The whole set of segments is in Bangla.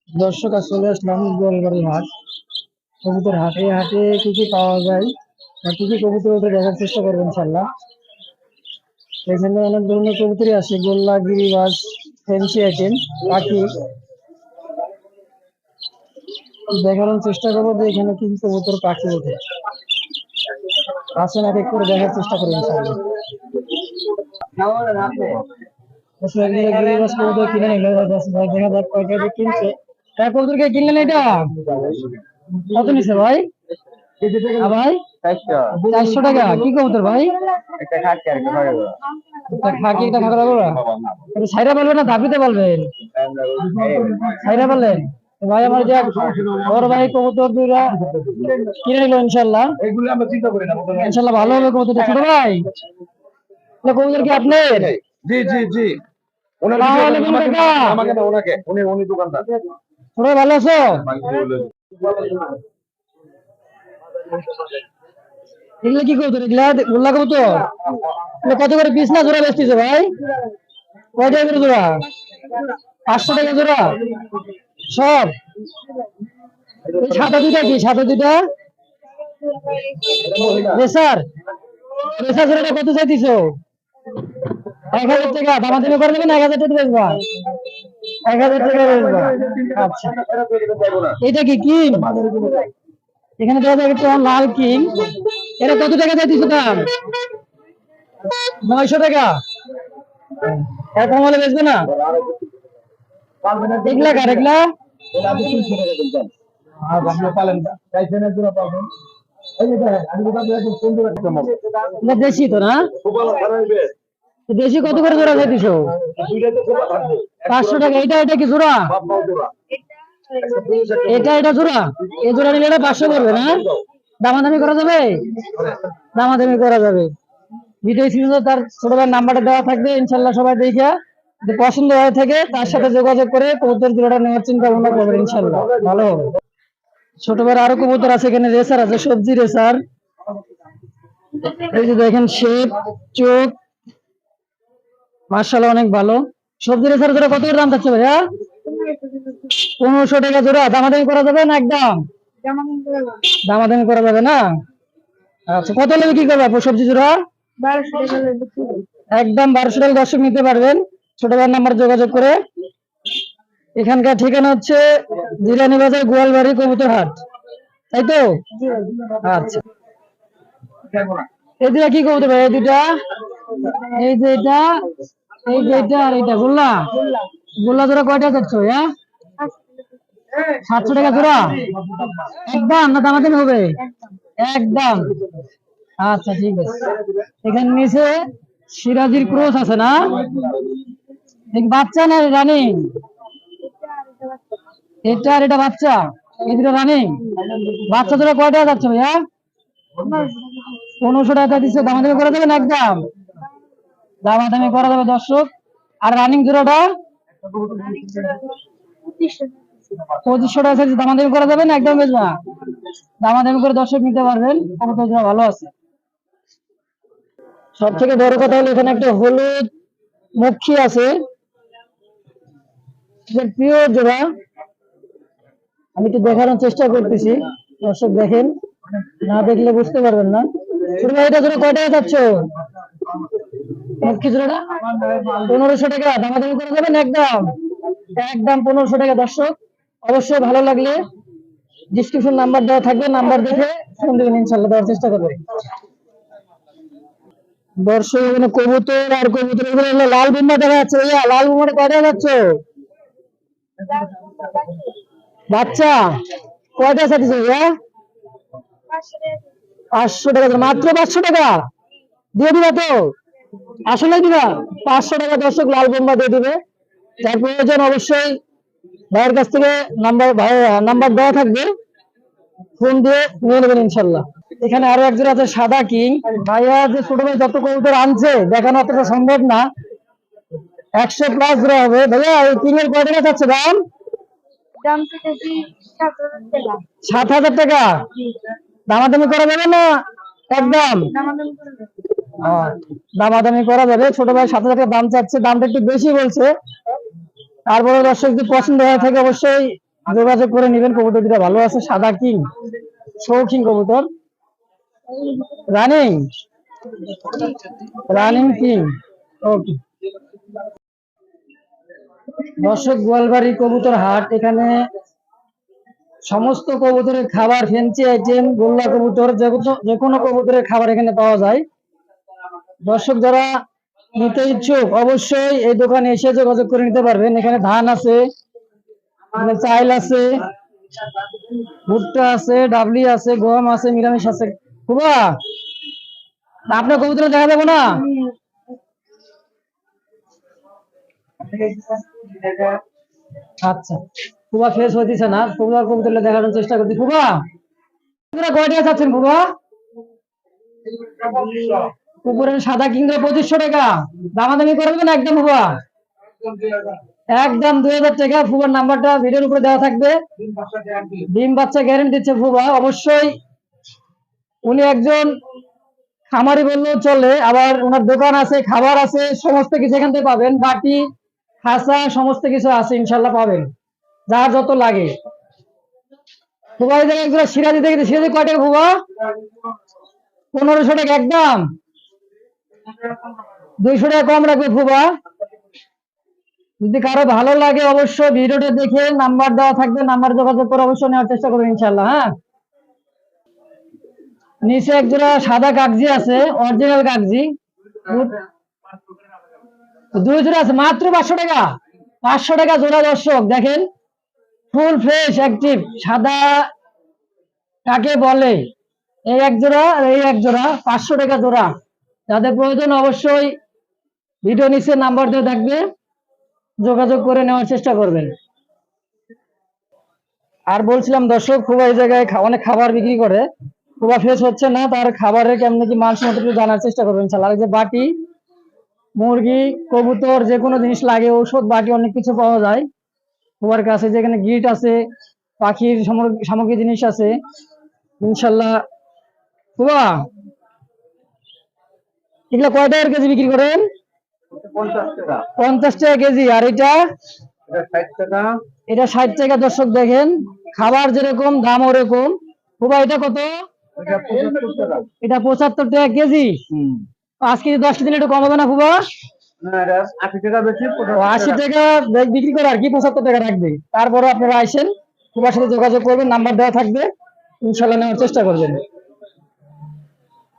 দর্শক আসলে আসলাম গোয়ালবাড়ি হাট। কবুতর হাটে হাটে কি কি পাওয়া যায় আর কি কি কবুতর ওটা দেখার চেষ্টা করবো ইনশাল্লাহ। এখানে অনেক ধরনের কবুতরই আছে, গোল্লা, গিরিবাজ, ফ্যান্সি আইটেম, পাখি দেখানোর চেষ্টা করবো যে এখানে কি কি কবুতর পাখি ওঠে। আসেন এক এক করে দেখার চেষ্টা করবো ইনশাল্লাহ। আসলে একদিকে গিরিবাজ কবুতর কিনে নিল, দেখা যাক কয়টা যে কিনছে। তাই কবুতরকে কিনলেন এটা কত নিছে ভাই? ভাই 400 টাকা। কি কবুতর ভাই? একটা খাকি একটা খাগড়া বড়া। এটা ছাইরা বলবেন না ধাপিতে বলবেন? ছাইরা বললেন। তো ভাই আমার যে বড় ভাই কবুতর দুইটা কিনে নিল ইনশাল্লাহ। ইনশাল্লাহ ভালো হবে কবুতরটা। ছোট ভাই কবুতর কি আপনার? জি জি জি। ছোট ভালো আছো? এগুলো কি কবুতর? এগুলা গোল্লা কবুতর? কত করে পিস না জোড়া বেচতেছে ভাই? কয় টাকা করে জোড়া? 500 টাকা জোড়া সব? সাদা দুইটা কি? সাদা দুইটা রেসার? রেসার জোড়াটা কত চাইতেছো? 1000 টাকা। দামাদামি করে দেবেন? 1000 টাকা বেচবা? 1000 টাকা বেচবা। আচ্ছা, এটা কি কিং? এখানে দেখা যায় একটা লাল কিং। এটা কত টাকা চাইতেছো দাম? 900 টাকা। এখন হলে বেচবে না? এগুলা কার? এগুলা দেশি তো না? দেশি কত করে জোড়া চাইতেছো? 500 টাকা। এটা এটা কি জোড়া? এটা জোড়া? এই জোড়া নিলে এটা 500 পড়বে না? দামাদামি করা যাবে? দামাদামি করা যাবে। ভিডিও স্ক্রিনে তার ছোট ভাইয়ের নাম্বারটা দেওয়া থাকবে, ইনশাল্লাহ সবাই দেখে যদি পছন্দ হয়ে থাকে তার সাথে যোগাযোগ করে কবুতর জোড়াটা নেওয়ার চিন্তা ভাবনা করবেন, ইনশাল্লাহ ভালো হবে। ছোট ভাইয়ের আরো কবুতর আছে, এখানে রেসার আছে, সবজি রেসার। এই যে দেখেন শেপ, চোখ মাশাআল্লাহ অনেক ভালো। সবজি রেসার জোড়া কত করে দাম থাকছে ভাইয়া? 1500 টাকা জোড়া। দামাদামি করা যাবে না? একদম দামাদামি করা যাবে না? আচ্ছা, কত নেবে কি করবে সবজি জোড়া? একদম 1200 টাকা দর্শক নিতে পারবেন ছোট ভাইয়ের নাম্বার যোগাযোগ করে। এখানকার ঠিকানা হচ্ছে জিরানি বাজার, গোয়ালবাড়ি, কবুতর হাট, তাই তো? আচ্ছা, এই দুটা কি কবুতর ভাই? এই দুটা, এই যে এটা, এই যে এটা আর এটা গোল্লা। গোল্লা জোড়া কয়টা যাচ্ছে ভাইয়া? 700 টাকা জোড়া। একদম না দামাদামি হবে? একদম। আচ্ছা ঠিক আছে। এখানে নিচে সিরাজির ক্রস আছে না? বাচ্চা না রানিং? এটা আর এটা বাচ্চা, এই দুটো রানিং। বাচ্চা দুটো কয় টাকা যাচ্ছে ভাইয়া? 1500 টাকা দিচ্ছে। দামাদামি করা যাবে না? একদম দামাদামি করা যাবে দর্শক। আর রানিং জোড়াটা 2500 টাকা চাইছে। দামাদামি করা যাবে না? একদম বেচবা? দামাদামি করে দর্শক নিতে পারবেন, কবুতর জোড়া ভালো আছে। সব থেকে বড় কথা হলো এখানে একটা হলুদ মক্ষী আছে, প্রিয় জোড়া। আমি একটু দেখানোর চেষ্টা করতেছি, দর্শক দেখেন, না দেখলে বুঝতে পারবেন না। এটা জোড়া কয় টাকা চাচ্ছ? মক্ষী জোড়াটা 1500 টাকা। দামাদামি করা যাবে না? একদম একদম 1500 টাকা। দর্শক অবশ্যই ভালো লাগলে ডিসক্রিপশন নাম্বার দেওয়া থাকবে, নাম্বার দেখে ফোন দেবেন, ইনশাল্লাহ দেওয়ার চেষ্টা করবেন। দর্শক এখানে কবুতর আর কবুতর, এগুলো লাল বোমা দেখা যাচ্ছে। লাল বোমাটা কয় টাকা যাচ্ছে? বাচ্চা কয়টা চাইছে ভাইয়া? 500 টাকা। মাত্র 500 টাকা দিয়ে দিবা তো? আসলে দিবা? 500 টাকা দর্শক লাল বোম্বা দিয়ে দিবে। যার প্রয়োজন অবশ্যই ভাইয়ের কাছ থেকে নাম্বার দেওয়া থাকবে, ফোন দিয়ে নিয়ে নেবেন ইনশাল্লাহ। এখানে আরো একজন আছে সাদা কিং। ভাইয়া যে ছোট ভাই যত কবুতর আনছে দেখানো অতটা সম্ভব না, 100+ জোড়া হবে। ভাইয়া এই কিং এর কয় টাকা চাচ্ছে দাম? 7000 টাকা। দামাদামি করা যাবে না? একদম দামাদামি করা যাবে। ছোট ভাই 7000 টাকা দাম চাচ্ছে, দামটা একটু বেশি বলছে। তারপরে দর্শক যদি পছন্দ হয়ে থাকে অবশ্যই যোগাযোগ করে নেবেন। কবুতর দুটা ভালো আছে, সাদা কিং, শৌখিন কবুতর, রানিং রানিং কিং। ওকে দর্শক, গোয়ালবাড়ি কবুতর হাট, এখানে সমস্ত কবুতরের খাবার, ফ্যান্সি আইটেম, গোল্লা কবুতর, যে কোনো কবুতরের খাবার এখানে পাওয়া যায়। দর্শক যারা নিতে ইচ্ছুক অবশ্যই এই দোকানে এসে যোগাযোগ করে নিতে পারবেন। এখানে ধান আছে, এখানে চাইল আছে, ভুট্টা আছে, ডাবলি আছে, গম আছে, নিরামিষ আছে। খুবা আপনার কবুতর দেখা যাবো না? আচ্ছা, খুবা ফ্রেশ হইতেছে না, খুবার কবুতর দেখানোর চেষ্টা করছি। খুবা কয়টা চাচ্ছেন? খুবা কুকুরের সাদা কিংবা 2500 টাকা, দামাদামি করবেন একদম? খুবা একদম 2000 টাকা। ফুবার নাম্বারটা ভিডিওর উপরে দেওয়া থাকবে। ডিম বাচ্চা গ্যারেন্টি দিচ্ছে ফুবা। অবশ্যই উনি একজন খামারি বললেও চলে, আবার ওনার দোকান আছে, খাবার আছে, সমস্ত কিছু এখান থেকে পাবেন। বাটি, খাসা, সমস্ত কিছু আছে, ইনশাল্লাহ পাবেন যার যত লাগে। ফুবা একজন সিরাজি দেখেছি, সিরাজি কয় টাকা ফুবা? 1500 টাকা একদম। 200 টাকা কম রাখবে ফুবা। যদি কারো ভালো লাগে অবশ্যই ভিডিওটা দেখে নাম্বার দেওয়া থাকবে, নাম্বার যোগাযোগ করে অবশ্যই নেওয়ার চেষ্টা করবেন ইনশাল্লাহ। হ্যাঁ, নিচে একজোড়া সাদা কাগজি আছে, অরিজিনাল কাগজি, 2 জোড়া আছে, মাত্র 500 টাকা। 500 টাকা জোড়া। দর্শক দেখেন, ফুল ফ্রেশ অ্যাক্টিভ সাদা কাকে বলে, এই এক জোড়া আর এই এক জোড়া, 500 টাকা জোড়া। যাদের প্রয়োজন অবশ্যই ভিডিও নিচে নাম্বার দেওয়া থাকবে, যোগাযোগ করে নেওয়ার চেষ্টা করবেন। আর বলছিলাম দর্শক, খুব এই জায়গায় অনেক খাবার বিক্রি করে, খুব ফ্রেশ হচ্ছে না, তার খাবারের কেমন কি মান সম্মত জানার চেষ্টা করবেন ইনশাআল্লাহ। আর যে বাটি, মুরগি, কবুতর, যে কোনো জিনিস লাগে, ঔষধ, বাটি, অনেক কিছু পাওয়া যায় খুবার কাছে। যেখানে গিট আছে, পাখির সামগ্রী জিনিস আছে ইনশাল্লাহ। খুবা এগুলা কয় টাকার কেজি বিক্রি করেন? 50 টাকা কেজি। আর এটা 60 টাকা। এটা 60 টাকা। দর্শক দেখেন, খাবার যেরকম দাম ওরকম। খুবা এটা কত? এটা 75 টাকা কেজি। আজ কেজি 10 কেজি একটু কম হবে না খুবা? 80 টাকা বেশি, 80 টাকা বিক্রি করে আর কি 75 টাকা রাখবে। তারপরে আপনারা আসেন, খুবার সাথে যোগাযোগ করবেন, নাম্বার দেওয়া থাকবে, ইনশাল্লাহ নেওয়ার চেষ্টা করবেন।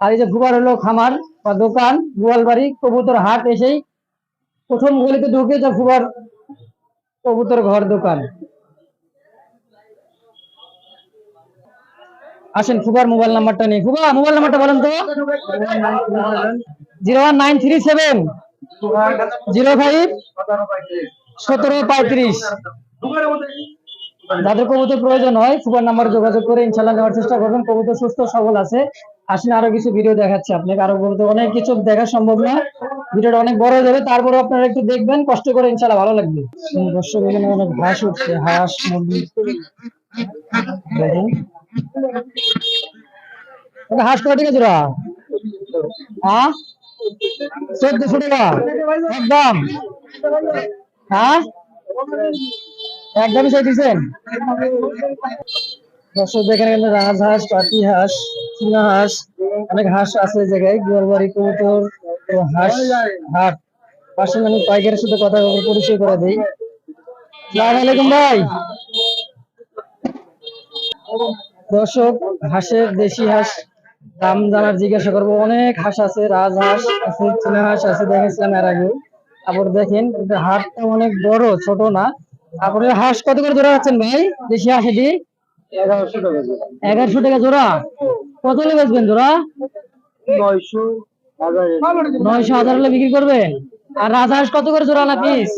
আর এই যে খুবার হলো খামার বা দোকান, গোয়ালবাড়ি কবুতর হাট, এসেই প্রথম গলিতে ঢুকে যা খুবার কবুতর ঘর দোকান। আসেন, খুবার মোবাইল নাম্বারটা নিয়ে। খুবা মোবাইল নাম্বারটা বলেন তো। 01937 05 1735। যাদের কবুতর প্রয়োজন হয় খুবার নাম্বার যোগাযোগ করে ইনশাল্লাহ নেওয়ার চেষ্টা করবেন। কবুতর সুস্থ সবল আছে। আসলে আরো কিছু ভিডিও দেখাচ্ছি আপনাকে, আরো কবুতর অনেক কিছু দেখা সম্ভব না, ভিডিওটা অনেক বড় হয়ে যাবে, তারপরে আপনারা একটু দেখবেন কষ্ট করে, ইনশাল্লাহ ভালো লাগবে। দর্শক এখানে অনেক হাঁস উঠছে, হাঁস, মুরগি দেখেন। হাঁস কয় টাকা জোড়া? 1400 টাকা একদম। হ্যাঁ, একদমই চাইতেছেন। দর্শক দেখেন, রাজহাঁস, পাতি হাঁস, চীনা হাঁস, অনেক হাঁস আছে জায়গায়। গোয়ালবাড়ি কবুতর হাঁস হাট। পাশে মানে পাইকারের সাথে কথা পরিচয় করে দিই। আসসালামু আলাইকুম ভাই। দর্শক, হাঁসের, দেশি হাঁস দাম জানার জিজ্ঞাসা করবো। অনেক হাঁস আছে, রাজহাঁস আছে, চীনা হাঁস আছে, দেখেছিলাম এর আগে। তারপর দেখেন হাটটা অনেক বড়, ছোট না। তারপরে হাঁস কত করে জোড়া রাখছেন ভাই? দেশি হাঁস এটি 1100 টাকা। 1100 টাকা জোড়া। কত হলে বেচবেন জোড়া? 900 1000 হলে বিক্রি করবেন। আর রাজহাঁস কত করে জোড়া না পিস?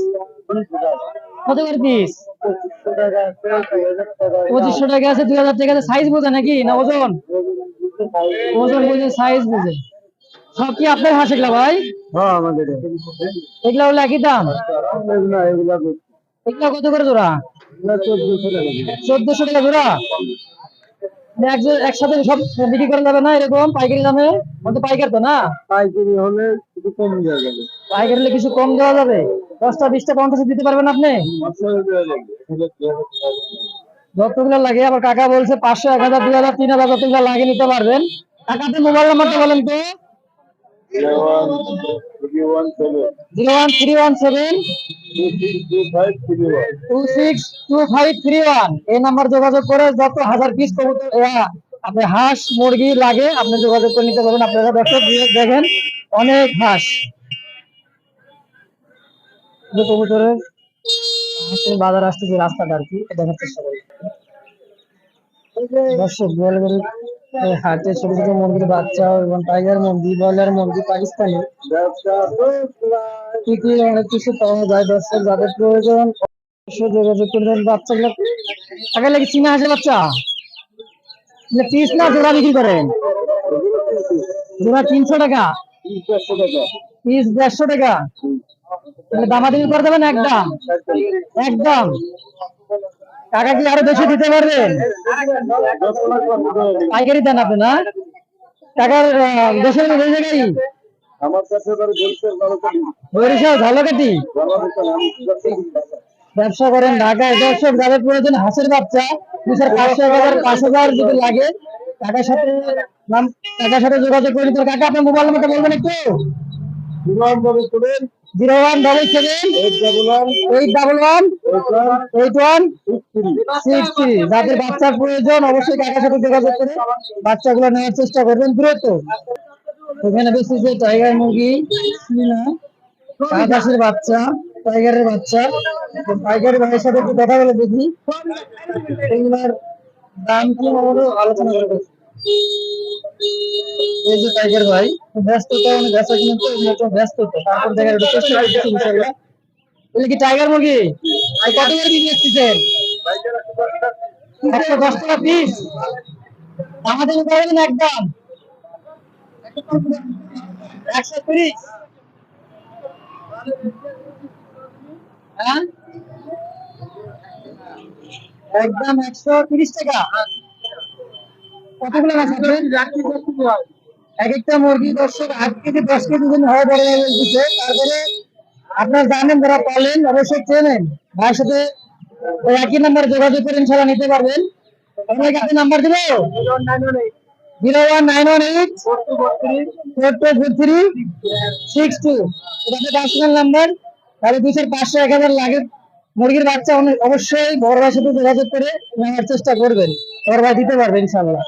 কত করে পিস? 2500 টাকা আছে, 2000 টাকা আছে। সাইজ বোঝে নাকি না ওজন? ওজন বুঝে, সাইজ বুঝে। সব কি আপনার হাঁস এগুলা ভাই? হ্যাঁ আমাদের। এগুলা হলো একই দাম? এগুলা কত করে জোড়া? 1400 টাকা জোড়া। একসাথে সব বিক্রি করা যাবে না এরকম পাইকারি দামে? পাইকার তো না, পাইকারি হলে কিছু কম দেওয়া যাবে। পাইকারি হলে কিছু কম দেওয়া যাবে। 10টা 20টা 50 দিতে পারবেন আপনি? যতগুলো লাগে। আবার কাকা বলছে 500, 1000, 2000, 3000 যতগুলো লাগে নিতে পারবেন। কাকাদের মোবাইল নাম্বারটা বলেন তো। 01317 262531। এই নাম্বার যোগাযোগ করে যত 1000 পিস কবুতর আপনি হাঁস মুরগি লাগে আপনি যোগাযোগ করে নিতে পারবেন। আপনারা দর্শক দেখেন অনেক হাঁস কবুতরের বাজার আসতেছে রাস্তাটা আর কি দেখার চেষ্টা করি। দর্শক হাটে ছোট ছোট মুরগির বাচ্চা এবং টাইগার মুরগি, ব্রয়লার মুরগি, পাকিস্তানি কি কি অনেক কিছু পাওয়া যায়। দর্শক যাদের প্রয়োজন অবশ্যই যোগাযোগ করবেন। বাচ্চাগুলো আগে লাগে চীনা হাঁসের বাচ্চা পিস না জোড়া বিক্রি করেন? জোড়া 300 টাকা, পিস 150 টাকা। তাহলে দামাদামি করে দেবেন একদম একদম। টাকা কি আরো বেশি দিতে পারবেন? পাইকারি দেন আপনি না? টাকার দেশের জায়গায় বরিশাল ঝালকাঠি ব্যবসা করেন ঢাকায়। দর্শক যাদের প্রয়োজন হাঁসের বাচ্চা 2500, 5000 যদি লাগে টাকার সাথে যোগাযোগ করে নিতে। কাকা আপনার মোবাইল নাম্বারটা বলবেন একটু। 01188118163। যাদের বাচ্চার প্রয়োজন অবশ্যই কাকার সাথে যোগাযোগ করে বাচ্চাগুলো নেওয়ার চেষ্টা করবেন দ্রুত। এখানে বেশি যে টাইগার মুরগি, হাঁসের বাচ্চা, টাইগারের বাচ্চা। টাইগার ভাইয়ের সাথে একটু কথা বলে দেখি এগুলার দাম কি আমাদের আলোচনা করে দেখি। এই যে টাইগার ভাই ব্যস্ততা অনেক ব্যস্ত কিন্তু ব্যস্ত তো তারপর দেখা যাবে চেষ্টা করতেছি ইনশাআল্লাহ। এগুলো কি টাইগার মুরগি? আর কত করে বিক্রি করতেছেন? 110 টাকা পিস। আমাদের করেন একদম 130। হ্যাঁ একদম 130 টাকা। কতগুলো মাছ আছে? এক একটা মুরগি দর্শক 8 কেজি 10 কেজি যদি হয় বড় দিচ্ছে। তারপরে আপনার জানেন যারা পালেন অবশ্যই চেনেন ভাইয়ের সাথে ওই একই নাম্বার যোগাযোগ করে ইনশাআল্লাহ নিতে পারবেন। আপনার কাছে নাম্বার দিব 01918424362। এটা পার্সোনাল নাম্বার। তাহলে 200, 500, 1000 লাগে মুরগির বাচ্চা অবশ্যই বড় ভাইয়ের সাথে যোগাযোগ করে নেওয়ার চেষ্টা করবেন। বড় ভাই দিতে পারবেন ইনশাআল্লাহ।